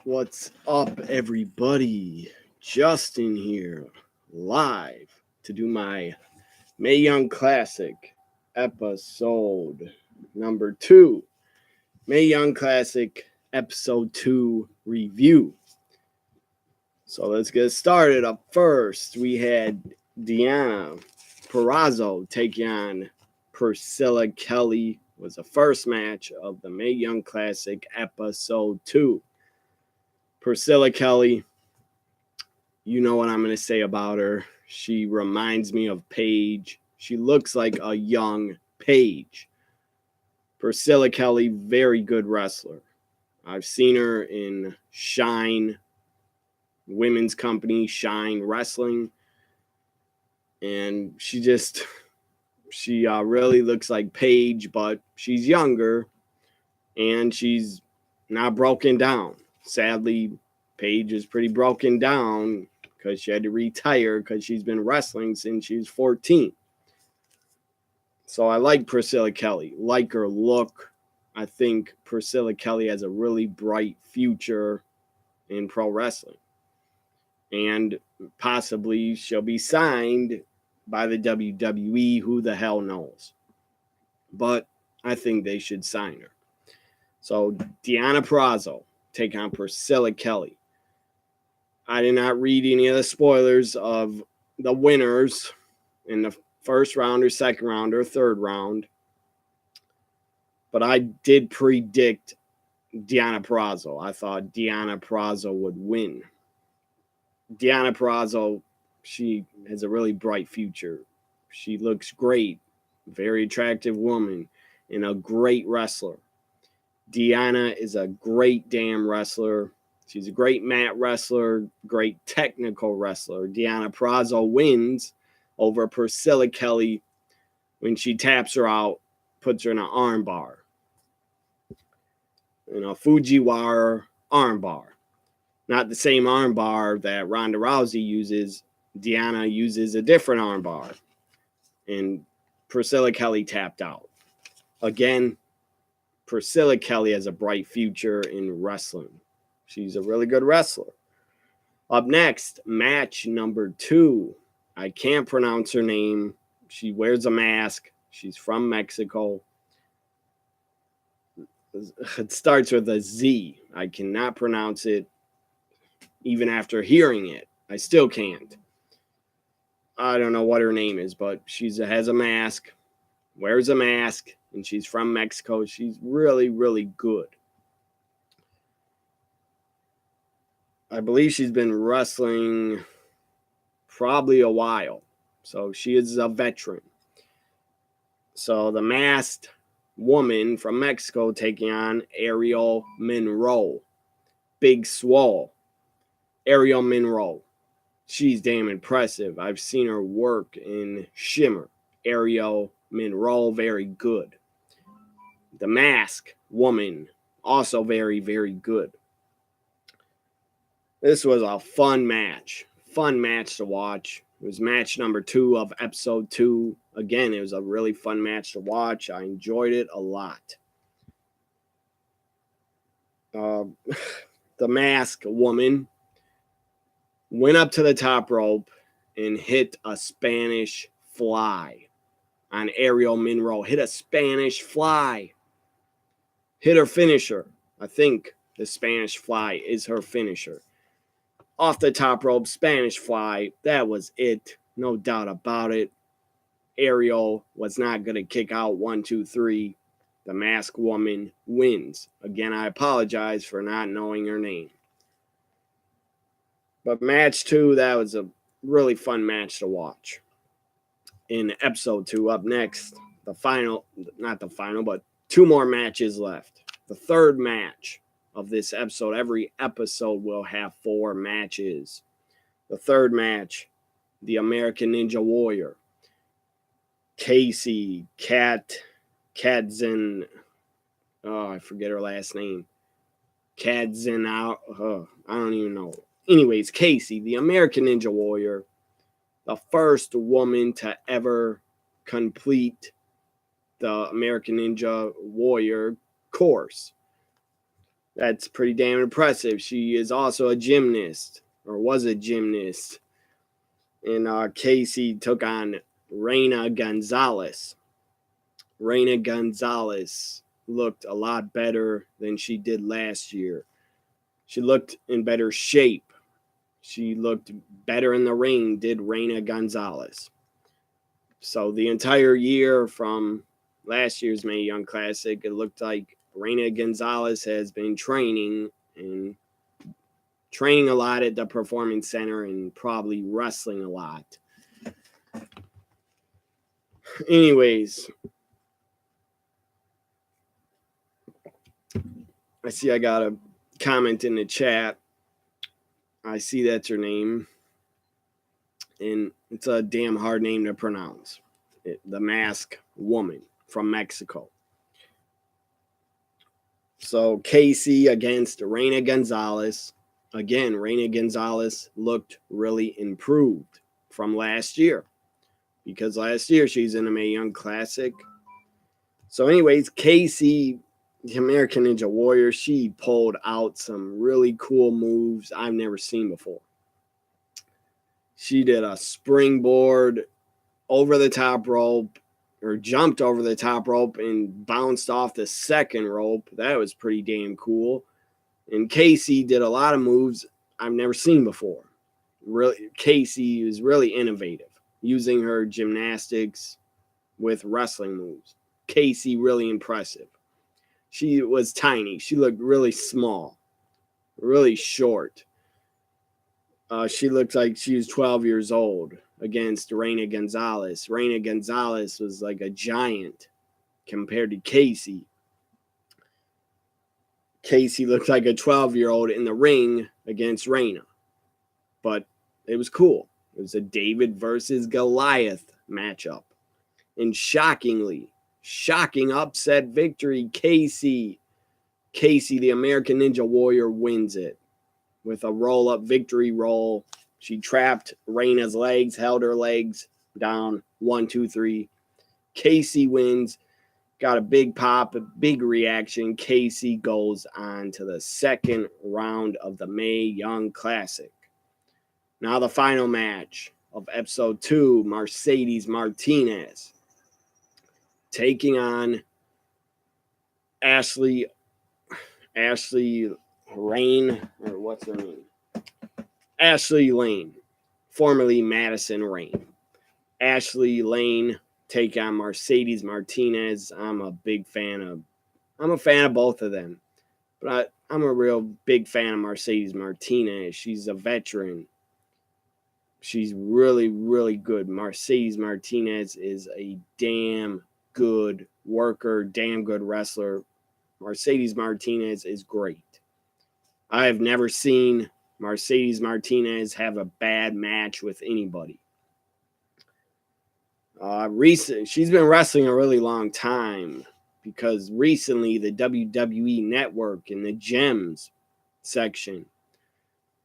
What's up, everybody? Justin here, live to do my Mae Young Classic episode number 2. Mae Young Classic episode 2 review. So let's get started. Up first, we had Dianna Perazzo taking on Priscilla Kelly. It was the first match of the Mae Young Classic episode 2. Priscilla Kelly, you know what I'm going to say about her. She reminds me of Paige. She looks like a young Paige. Priscilla Kelly, very good wrestler. I've seen her in Shine Women's Company, Shine Wrestling. And she really looks like Paige, but she's younger and she's not broken down. Sadly, Paige is pretty broken down because she had to retire because she's been wrestling since she was 14. So I like Priscilla Kelly, like her look. I think Priscilla Kelly has a really bright future in pro wrestling. And possibly she'll be signed by the WWE. Who the hell knows? But I think they should sign her. So Dianna Perazzo take on Priscilla Kelly. I did not read any of the spoilers of the winners in the first round or second round or third round. But I did predict Dianna Perazzo. I thought Dianna Perazzo would win. Dianna Perazzo, she has a really bright future. She looks great. Very attractive woman and a great wrestler. Dianna is a great damn wrestler. She's a great mat wrestler, great technical wrestler. Dianna Perazzo wins over Priscilla Kelly when she taps her out, puts her in an arm bar. In a Fujiwara arm bar. Not the same arm bar that Ronda Rousey uses. Dianna uses a different arm bar. And Priscilla Kelly tapped out. Again, Priscilla Kelly has a bright future in wrestling. She's a really good wrestler. Up next, match number 2. I can't pronounce her name. She wears a mask. She's from Mexico. It starts with a Z. I cannot pronounce it even after hearing it. I still can't. I don't know what her name is, but she has a mask, wears a mask, and she's from Mexico. She's really, really good. I believe she's been wrestling probably a while. So she is a veteran. So the masked woman from Mexico taking on Ariel Monroe. Big swole. Ariel Monroe. She's damn impressive. I've seen her work in Shimmer. Ariel Monroe, very good. The mask woman, also very, very good. This was a fun match. Fun match to watch. It was match number 2 of episode 2. Again, it was a really fun match to watch. I enjoyed it a lot. The masked woman went up to the top rope and hit a Spanish fly on Ariel Monroe. Hit a Spanish fly. Hit her finisher. I think the Spanish fly is her finisher. Off the top rope, Spanish fly. That was it. No doubt about it. Ariel was not going to kick out 1, 2, 3. The masked woman wins. Again, I apologize for not knowing her name. But match 2, that was a really fun match to watch. In episode 2, up next, the final, not the final, but 2 more matches left. The third match of this episode. Every episode will have 4 matches. The third match, the American Ninja Warrior. Casey, Kadzin, I forget her last name. Kadzin, I don't even know. Anyways, Casey, the American Ninja Warrior, the first woman to ever complete the American Ninja Warrior course. That's pretty damn impressive. She is also a gymnast, or was a gymnast. And Casey took on Raina Gonzalez. Raina Gonzalez looked a lot better than she did last year. She looked in better shape. She looked better in the ring, did Raina Gonzalez. So the entire year from last year's Mae Young Classic, it looked like Raina Gonzalez has been training a lot at the Performance Center and probably wrestling a lot. Anyways, I see I got a comment in the chat. I see that's her name. And it's a damn hard name to pronounce. The Masked Woman from Mexico. So Casey against Raina Gonzalez. Again, Raina Gonzalez looked really improved from last year. Because last year she's in the Mae Young Classic. So anyways, Casey, the American Ninja Warrior, she pulled out some really cool moves I've never seen before. She did a springboard over the top rope, or jumped over the top rope and bounced off the second rope. That was pretty damn cool. And Casey did a lot of moves I've never seen before. Really, Casey was really innovative, using her gymnastics with wrestling moves. Casey, really impressive. She was tiny. She looked really small, really short. She looked like she was 12 years old against Raina Gonzalez. Raina Gonzalez was like a giant compared to Casey. Casey looked like a 12-year-old in the ring against Raina. But it was cool. It was a David versus Goliath matchup. And shocking upset victory, Casey, the American Ninja Warrior, wins it with a roll-up victory roll. She trapped Raina's legs, held her legs down. 1, 2, 3. Casey wins. Got a big pop, a big reaction. Casey goes on to the second round of the Mae Young Classic. Now the final match of episode 2, Mercedes Martinez taking on Ashley Rain, or what's her name? Ashley Lane, formerly Madison Rain. Ashley Lane take on Mercedes Martinez. I'm a fan of both of them. But I'm a real big fan of Mercedes Martinez. She's a veteran. She's really, really good. Mercedes Martinez is a damn good worker, damn good wrestler. Mercedes Martinez is great. I have never seen Mercedes Martinez have a bad match with anybody. She's been wrestling a really long time, because recently the WWE Network in the Gems section,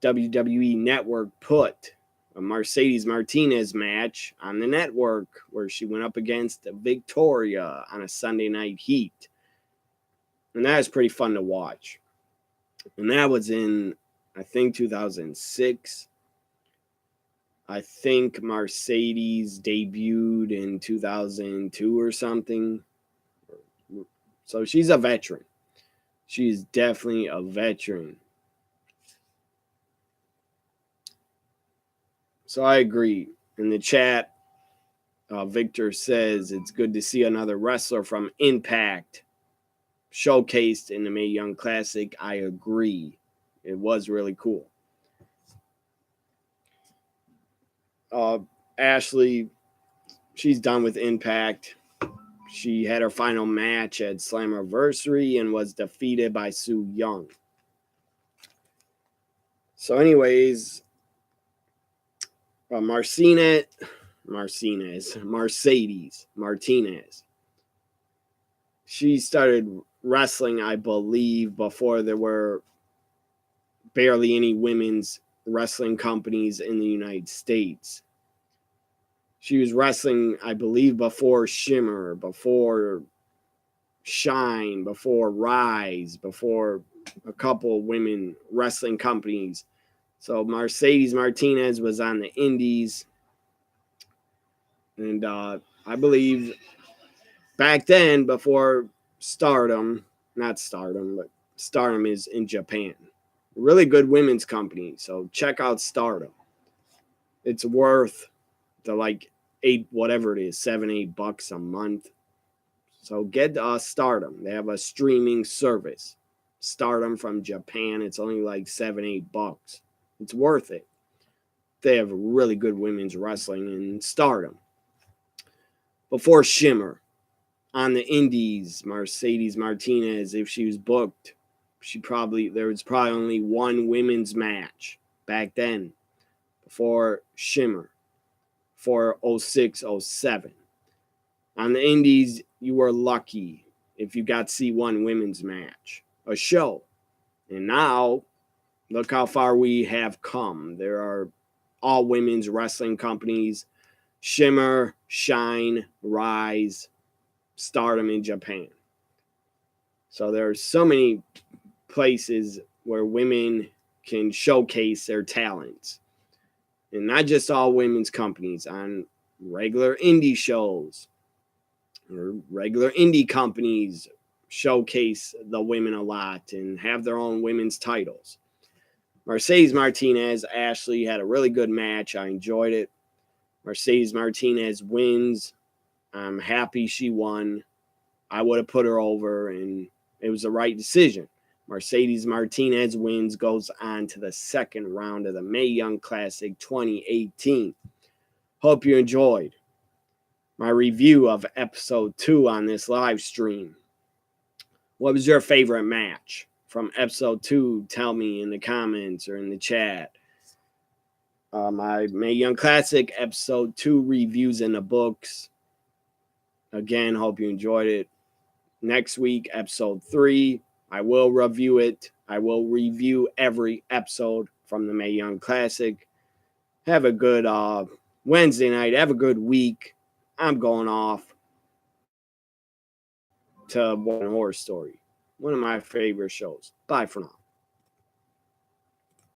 WWE Network put a Mercedes Martinez match on the network where she went up against Victoria on a Sunday Night Heat. And that was pretty fun to watch. And that was in, I think, 2006. I think Mercedes debuted in 2002 or something. So she's a veteran. She's definitely a veteran. So I agree. In the chat, Victor says it's good to see another wrestler from Impact showcased in the Mae Young Classic. I agree. It was really cool. Ashley, she's done with Impact. She had her final match at Slammiversary and was defeated by Su Yung. So anyways, Mercedes Martinez. She started wrestling, I believe, before there were barely any women's wrestling companies in the United States. She was wrestling, I believe, before Shimmer, before Shine, before Rise, before a couple of women wrestling companies. So Mercedes Martinez was on the Indies. And I believe back then, before Stardom, not Stardom, but Stardom is in Japan. Really good women's company. So check out Stardom. It's worth the like $8, whatever it is, $7-8 a month. So get Stardom. They have a streaming service. Stardom from Japan. It's only like $7-8. It's worth it. They have really good women's wrestling in Stardom. Before Shimmer, on the Indies, Mercedes Martinez, if she was booked, there was probably only one women's match back then before Shimmer for 06, 07. On the Indies, you were lucky if you got to see one women's match, a show. And now, look how far we have come. There are all women's wrestling companies: Shimmer, Shine, Rise, Stardom in Japan. So there are so many places where women can showcase their talents. And not just all women's companies, on regular indie shows or regular indie companies showcase the women a lot and have their own women's titles. Mercedes Martinez, Ashley had a really good match. I enjoyed it. Mercedes Martinez wins. I'm happy she won. I would have put her over, and it was the right decision. Mercedes Martinez wins, goes on to the second round of the Mae Young Classic 2018. Hope you enjoyed my review of episode 2 on this live stream. What was your favorite match from episode 2? Tell me in the comments or in the chat. My Mae Young Classic episode 2 reviews in the books. Again, hope you enjoyed it. Next week, episode 3, I will review it. I will review every episode from the Mae Young Classic. Have a good Wednesday night. Have a good week. I'm going off to One Horror Story, one of my favorite shows. Bye for now.